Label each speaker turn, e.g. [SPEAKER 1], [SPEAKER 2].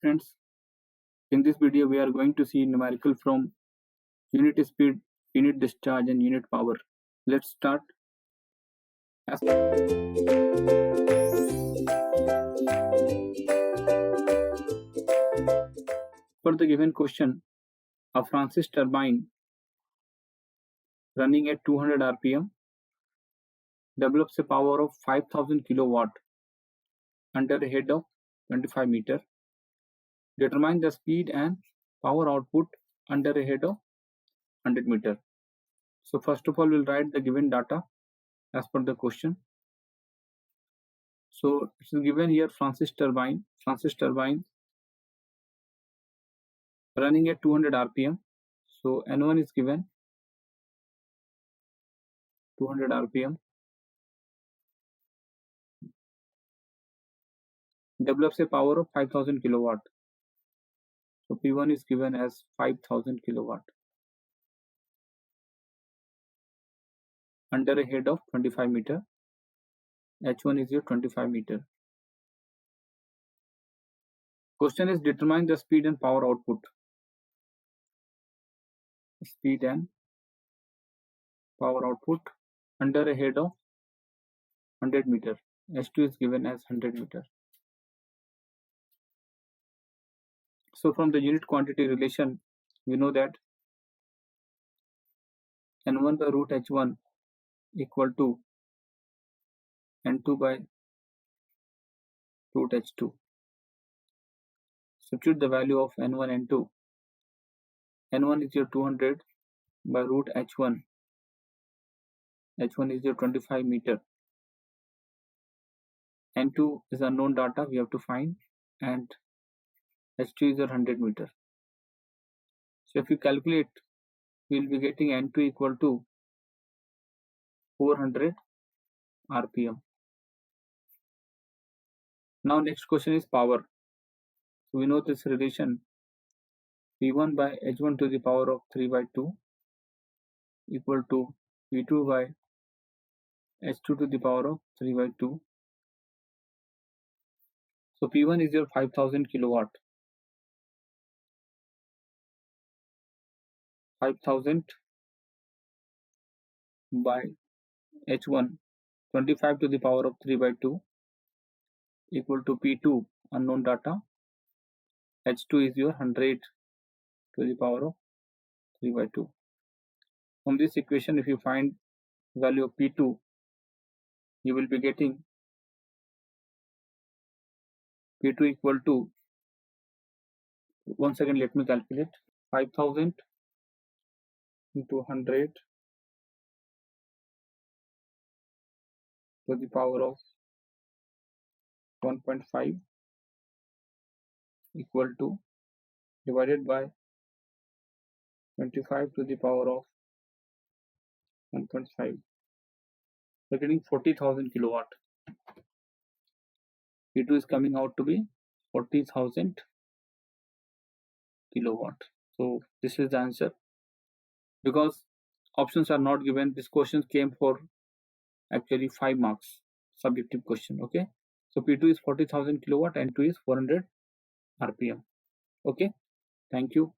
[SPEAKER 1] Friends, in this video we are going to see numerical from unit speed, unit discharge and unit power. Let's start. For the given question, a Francis turbine running at 200 rpm develops a power of 5000 kilowatt under a head of 25 meter. Determine the speed and power output under a head of 100 meter. So first of all, we'll write the given data as per the question. So it is given here Francis turbine running at 200 rpm. So N1 is given 200 rpm, develops a power of 5000 kilowatt. So P1 is given as 5000 kilowatt under a head of 25 meter. H1 is your 25 meter. Question is determine the speed and power output. Speed and power output under a head of 100 meter. H2 is given as 100 meter. So from the unit quantity relation, we know that N1 by root H1 equal to N2 by root H2. Substitute the value of N1 and N2. N1 is your 200 by root H1. H1 is your 25 meter. N2 is unknown data we have to find, and H2 is your 100 meter. So if you calculate, we will be getting N2 equal to 400 rpm. Now next question is power. So we know this relation P1 by H1 to the power of 3 by 2 equal to P2 by H2 to the power of 3 by 2. So P1 is your 5000 kilowatt. 5000 by H1, 25 to the power of 3 by 2 equal to P2, unknown data. H2 is your 100 to the power of 3 by 2. From this equation, if you find value of P2, you will be getting P2 equal to, once again let me calculate, 5000 into 100 to the power of 1.5 equal to, divided by 25 to the power of 1.5. We're getting 40,000 kilowatt. P2 is coming out to be 40,000 kilowatt. So this is the answer. Because options are not given, this question came for actually 5 marks subjective question. Okay, so P2 is 40,000 kilowatt and N2 is 400 rpm. Okay, thank you.